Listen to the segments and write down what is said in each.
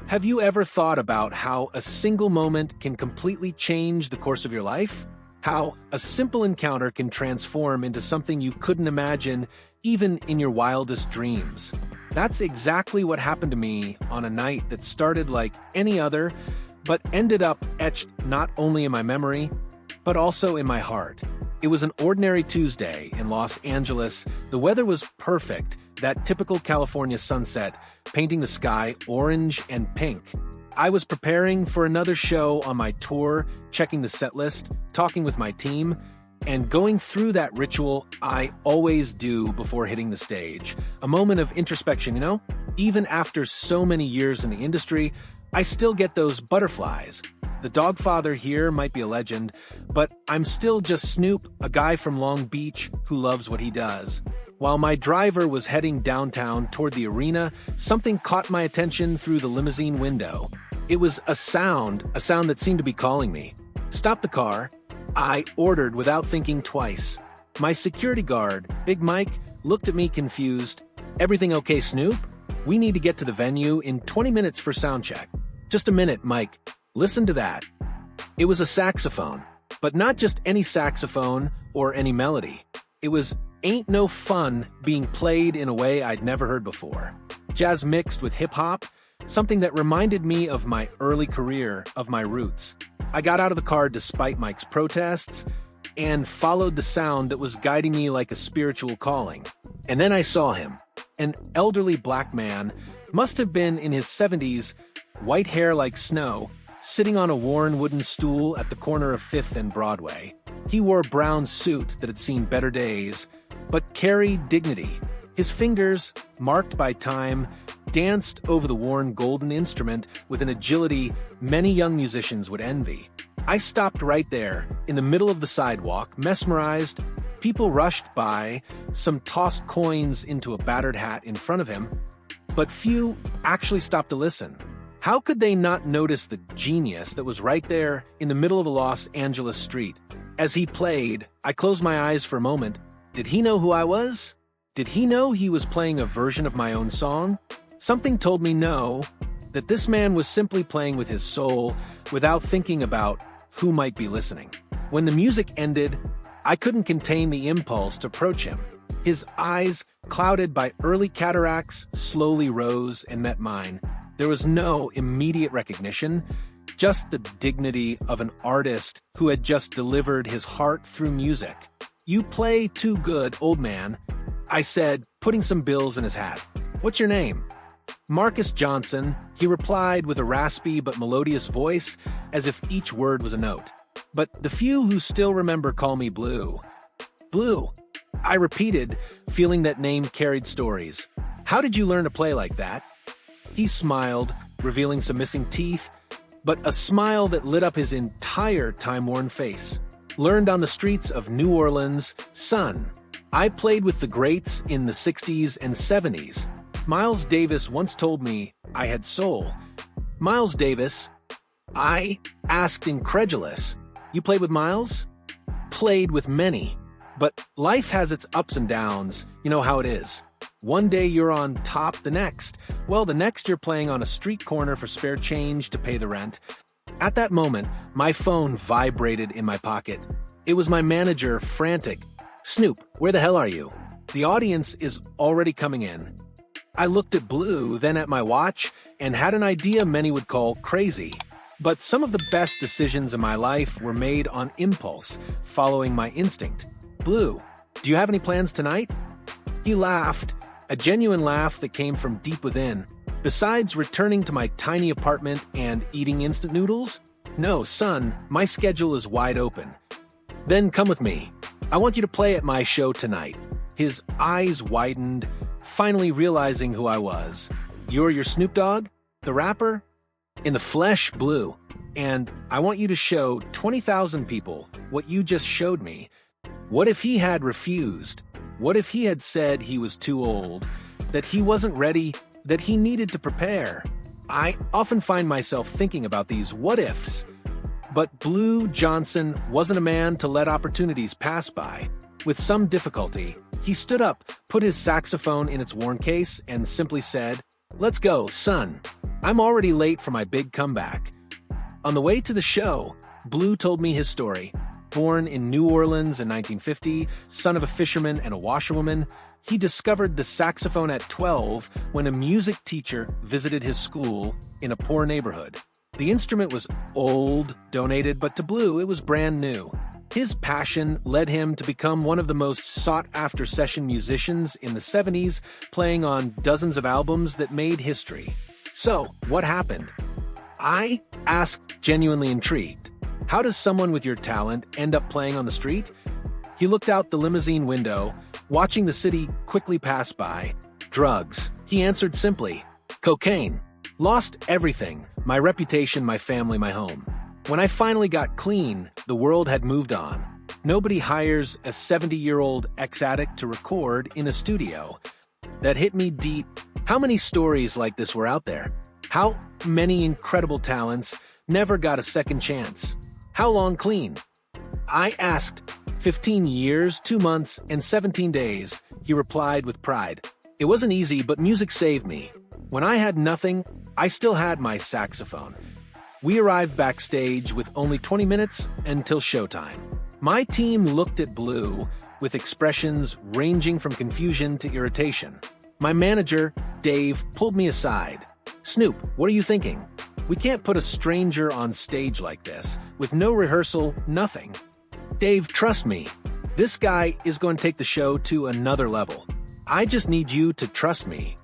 Have you ever thought about how a single moment can completely change the course of your life? How a simple encounter can transform into something you couldn't imagine even in your wildest dreams? That's exactly what happened to me on a night that started like any other, but ended up etched not only in my memory, but also in my heart. It was an ordinary Tuesday in Los Angeles. The weather was perfect, that typical California sunset, painting the sky orange and pink. I was preparing for another show on my tour, checking the set list, talking with my team, and going through that ritual I always do before hitting the stage. A moment of introspection, you know? Even after so many years in the industry, I still get those butterflies. The Dogfather here might be a legend, but I'm still just Snoop, a guy from Long Beach who loves what he does. While my driver was heading downtown toward the arena, something caught my attention through the limousine window. It was a sound that seemed to be calling me. "Stop the car," I ordered without thinking twice. My security guard, Big Mike, looked at me confused. "Everything okay, Snoop? We need to get to the venue in 20 minutes for sound check." "Just a minute, Mike. Listen to that." It was a saxophone, but not just any saxophone or any melody. It was Ain't No Fun being played in a way I'd never heard before. Jazz mixed with hip-hop, something that reminded me of my early career, of my roots. I got out of the car despite Mike's protests and followed the sound that was guiding me like a spiritual calling. And then I saw him, an elderly black man, must have been in his 70s, white hair like snow, sitting on a worn wooden stool at the corner of 5th and Broadway. He wore a brown suit that had seen better days, but carried dignity. His fingers, marked by time, danced over the worn golden instrument with an agility many young musicians would envy. I stopped right there, in the middle of the sidewalk, mesmerized. People rushed by, some tossed coins into a battered hat in front of him, but few actually stopped to listen. How could they not notice the genius that was right there in the middle of a Los Angeles street? As he played, I closed my eyes for a moment. Did he know who I was? Did he know he was playing a version of my own song? Something told me no, that this man was simply playing with his soul without thinking about who might be listening. When the music ended, I couldn't contain the impulse to approach him. His eyes, clouded by early cataracts, slowly rose and met mine. There was no immediate recognition, just the dignity of an artist who had just delivered his heart through music. "You play too good, old man," I said, putting some bills in his hat. "What's your name?" "Marcus Johnson," he replied with a raspy but melodious voice, as if each word was a note. "But the few who still remember call me Blue." "Blue," I repeated, feeling that name carried stories. "How did you learn to play like that?" He smiled, revealing some missing teeth, but a smile that lit up his entire time-worn face. "Learned on the streets of New Orleans, son. I played with the greats in the 60s and 70s. Miles Davis once told me I had soul." "Miles Davis?" I asked, incredulous. "You played with Miles?" "Played with many. But life has its ups and downs. You know how it is. One day you're on top, the next. Well, the next you're playing on a street corner for spare change to pay the rent." At that moment, my phone vibrated in my pocket. It was my manager, frantic. "Snoop, where the hell are you? The audience is already coming in." I looked at Blue, then at my watch, and had an idea many would call crazy. But some of the best decisions in my life were made on impulse, following my instinct. "Blue, do you have any plans tonight?" He laughed, a genuine laugh that came from deep within. "Besides returning to my tiny apartment and eating instant noodles? No, son, my schedule is wide open." "Then come with me. I want you to play at my show tonight." His eyes widened, finally realizing who I was. "You're your Snoop Dogg? The rapper?" "In the flesh, Blue. And I want you to show 20,000 people what you just showed me." What if he had refused? What if he had said he was too old, that he wasn't ready, that he needed to prepare? I often find myself thinking about these what-ifs. But Blue Johnson wasn't a man to let opportunities pass by. With some difficulty, he stood up, put his saxophone in its worn case, and simply said, "Let's go, son." I'm already late for my big comeback. On the way to the show, Blue told me his story. Born in New Orleans in 1950, son of a fisherman and a washerwoman, he discovered the saxophone at 12 when a music teacher visited his school in a poor neighborhood. The instrument was old, donated, but to Blue it was brand new. His passion led him to become one of the most sought-after session musicians in the 70s, playing on dozens of albums that made history. So, what happened? I asked, genuinely intrigued. How does someone with your talent end up playing on the street? He looked out the limousine window, watching the city quickly pass by. Drugs. He answered simply. Cocaine. Lost everything. My reputation, my family, my home. When I finally got clean, the world had moved on. Nobody hires a 70-year-old ex-addict to record in a studio. That hit me deep. How many stories like this were out there? How many incredible talents never got a second chance? How long clean? I asked. 15 years, 2 months, and 17 days, he replied with pride. It wasn't easy, but music saved me. When I had nothing, I still had my saxophone. We arrived backstage with only 20 minutes until showtime. My team looked at Blue with expressions ranging from confusion to irritation. My manager, Dave, pulled me aside. Snoop, what are you thinking? We can't put a stranger on stage like this, with no rehearsal, nothing. Dave, trust me. This guy is going to take the show to another level. I just need you to trust me.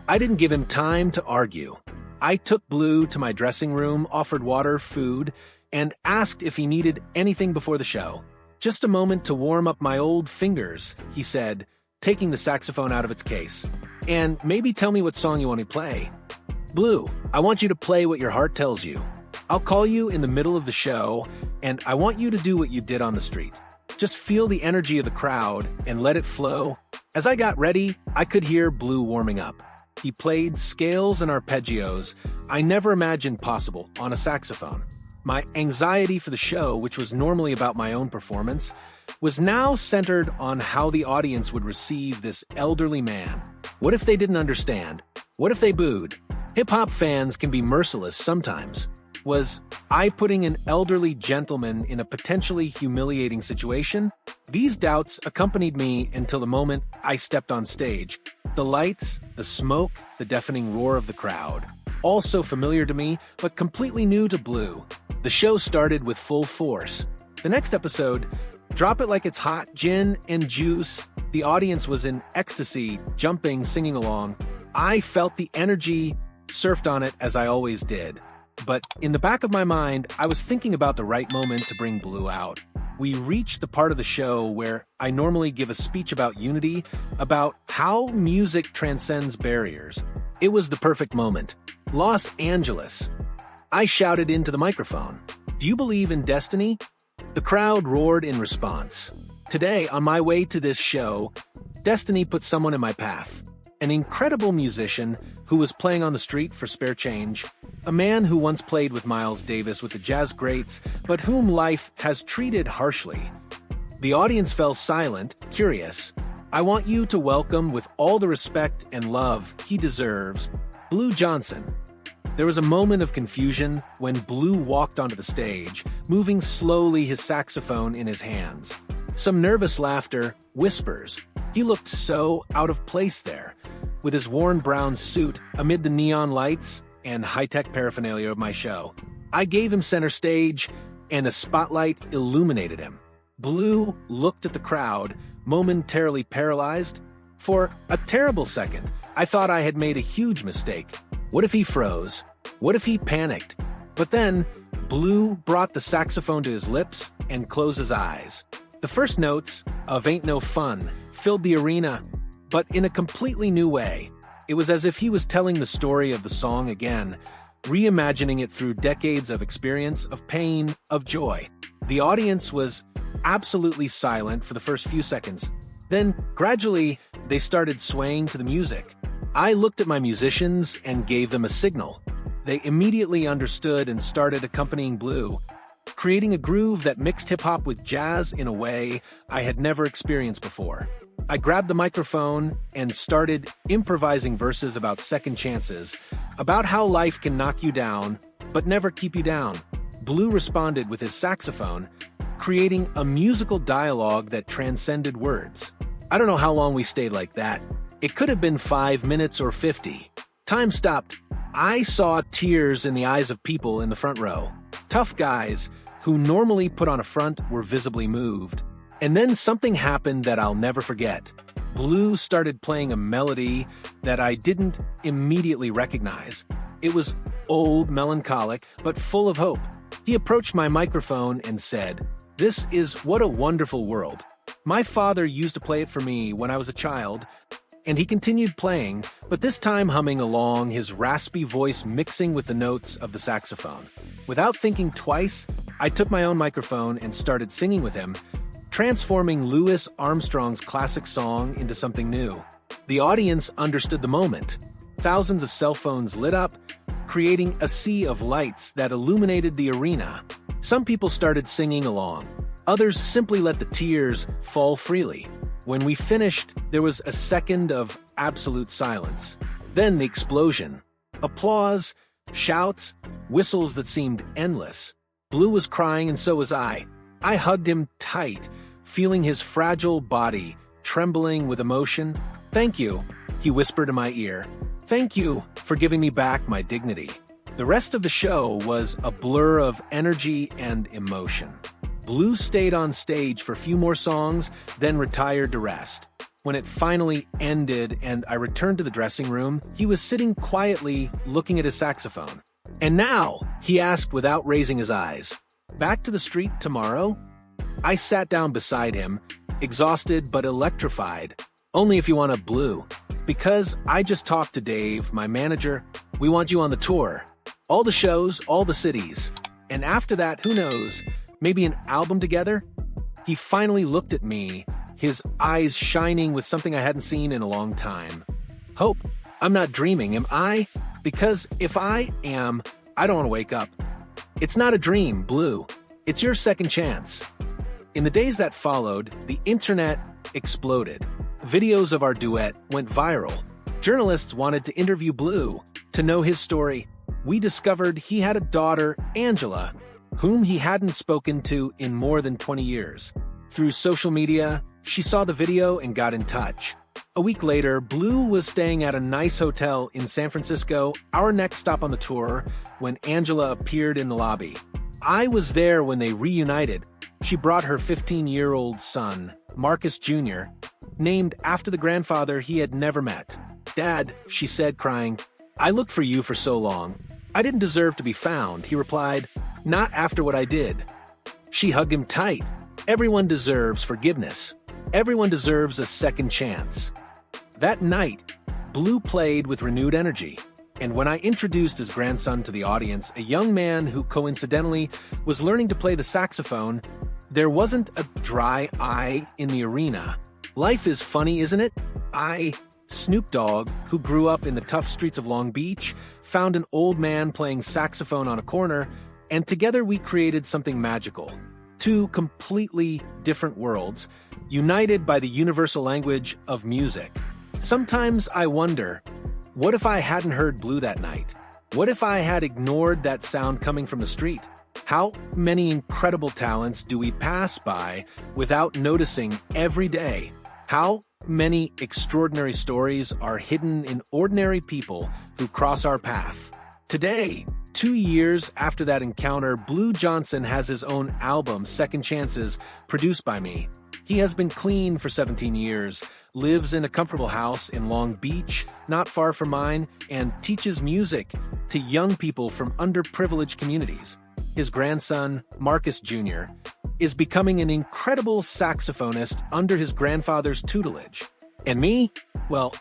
I didn't give him time to argue. I took Blue to my dressing room, offered water, food, and asked if he needed anything before the show. Just a moment to warm up my old fingers, he said, taking the saxophone out of its case. And maybe tell me what song you want to play. Blue, I want you to play what your heart tells you. I'll call you in the middle of the show, and I want you to do what you did on the street. Just feel the energy of the crowd and let it flow. As I got ready, I could hear Blue warming up. He played scales and arpeggios I never imagined possible on a saxophone. My anxiety for the show, which was normally about my own performance, was now centered on how the audience would receive this elderly man. What if they didn't understand? What if they booed? Hip-hop fans can be merciless sometimes. Was I putting an elderly gentleman in a potentially humiliating situation? These doubts accompanied me until the moment I stepped on stage. The lights, the smoke, the deafening roar of the crowd. All so familiar to me, but completely new to Blue. The show started with full force. The next episode, Drop It Like It's Hot, Gin and Juice. The audience was in ecstasy, jumping, singing along. I felt the energy, surfed on it as I always did. But in the back of my mind, I was thinking about the right moment to bring Blue out. We reached the part of the show where I normally give a speech about unity, about how music transcends barriers. It was the perfect moment. Los Angeles. I shouted into the microphone. Do you believe in destiny? The crowd roared in response. Today, on my way to this show, destiny put someone in my path. An incredible musician who was playing on the street for spare change, a man who once played with Miles Davis with the jazz greats, but whom life has treated harshly. The audience fell silent, curious. I want you to welcome with all the respect and love he deserves, Blue Johnson. There was a moment of confusion when Blue walked onto the stage, moving slowly, his saxophone in his hands. Some nervous laughter, whispers. He looked so out of place there, with his worn brown suit amid the neon lights and high-tech paraphernalia of my show. I gave him center stage, and a spotlight illuminated him. Blue looked at the crowd, momentarily paralyzed. For a terrible second, I thought I had made a huge mistake. What if he froze? What if he panicked? But then, Blue brought the saxophone to his lips and closed his eyes. The first notes of Ain't No Fun filled the arena, but in a completely new way. It was as if he was telling the story of the song again, reimagining it through decades of experience, of pain, of joy. The audience was absolutely silent for the first few seconds. Then, gradually, they started swaying to the music. I looked at my musicians and gave them a signal. They immediately understood and started accompanying Blue, creating a groove that mixed hip-hop with jazz in a way I had never experienced before. I grabbed the microphone and started improvising verses about second chances, about how life can knock you down, but never keep you down. Blue responded with his saxophone, creating a musical dialogue that transcended words. I don't know how long we stayed like that. It could have been 5 minutes or 50. Time stopped. I saw tears in the eyes of people in the front row. Tough guys who normally put on a front were visibly moved. And then something happened that I'll never forget. Blue started playing a melody that I didn't immediately recognize. It was old, melancholic, but full of hope. He approached my microphone and said, "This is What a Wonderful World. My father used to play it for me when I was a child," and he continued playing, but this time humming along, his raspy voice mixing with the notes of the saxophone. Without thinking twice, I took my own microphone and started singing with him, transforming Louis Armstrong's classic song into something new. The audience understood the moment. Thousands of cell phones lit up, creating a sea of lights that illuminated the arena. Some people started singing along. Others simply let the tears fall freely. When we finished, there was a second of absolute silence. Then the explosion. Applause, shouts, whistles that seemed endless. Blue was crying and so was I. I hugged him tight, feeling his fragile body trembling with emotion. "Thank you," he whispered in my ear. "Thank you for giving me back my dignity." The rest of the show was a blur of energy and emotion. Blue stayed on stage for a few more songs, then retired to rest. When it finally ended and I returned to the dressing room, he was sitting quietly looking at his saxophone. "And now?" he asked without raising his eyes. "Back to the street tomorrow?" I sat down beside him, exhausted but electrified. "Only if you want a Blue. Because I just talked to Dave, my manager. We want you on the tour. All the shows, all the cities. And after that, who knows, maybe an album together?" He finally looked at me, his eyes shining with something I hadn't seen in a long time. Hope. I'm not dreaming, am I? Because if I am, I don't want to wake up. It's not a dream, Blue. It's your second chance. In the days that followed, the internet exploded. Videos of our duet went viral. Journalists wanted to interview Blue, to know his story. We discovered he had a daughter, Angela, whom he hadn't spoken to in more than 20 years. Through social media, she saw the video and got in touch. A week later, Blue was staying at a nice hotel in San Francisco, our next stop on the tour, when Angela appeared in the lobby. I was there when they reunited. She brought her 15-year-old son, Marcus Jr., named after the grandfather he had never met. "Dad," she said, crying, "I looked for you for so long. I didn't deserve to be found," he replied, "Not after what I did." She hugged him tight. Everyone deserves forgiveness. Everyone deserves a second chance. That night, Blue played with renewed energy. And when I introduced his grandson to the audience, a young man who coincidentally was learning to play the saxophone, there wasn't a dry eye in the arena. Life is funny, isn't it? Snoop Dogg, who grew up in the tough streets of Long Beach, found an old man playing saxophone on a corner, and together we created something magical. Two completely different worlds, united by the universal language of music. Sometimes I wonder, what if I hadn't heard Blue that night? What if I had ignored that sound coming from the street? How many incredible talents do we pass by without noticing every day? How many extraordinary stories are hidden in ordinary people who cross our path? Today, 2 years after that encounter, Blue Johnson has his own album, Second Chances, produced by me. He has been clean for 17 years, lives in a comfortable house in Long Beach, not far from mine, and teaches music to young people from underprivileged communities. His grandson, Marcus Jr., is becoming an incredible saxophonist under his grandfather's tutelage. And me? Well,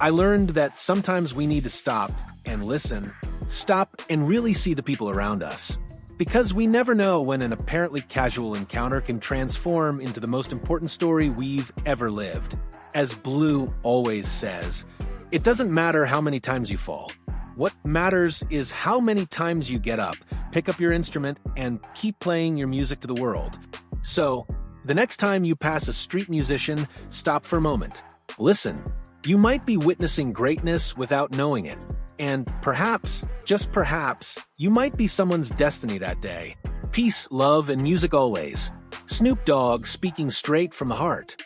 I learned that sometimes we need to stop and listen, stop and really see the people around us. Because we never know when an apparently casual encounter can transform into the most important story we've ever lived. As Blue always says, it doesn't matter how many times you fall. What matters is how many times you get up, pick up your instrument, and keep playing your music to the world. So, The next time you pass a street musician, stop for a moment. Listen. You might be witnessing greatness without knowing it. And perhaps, just perhaps, you might be someone's destiny that day. Peace, love, and music always. Snoop Dogg, speaking straight from the heart.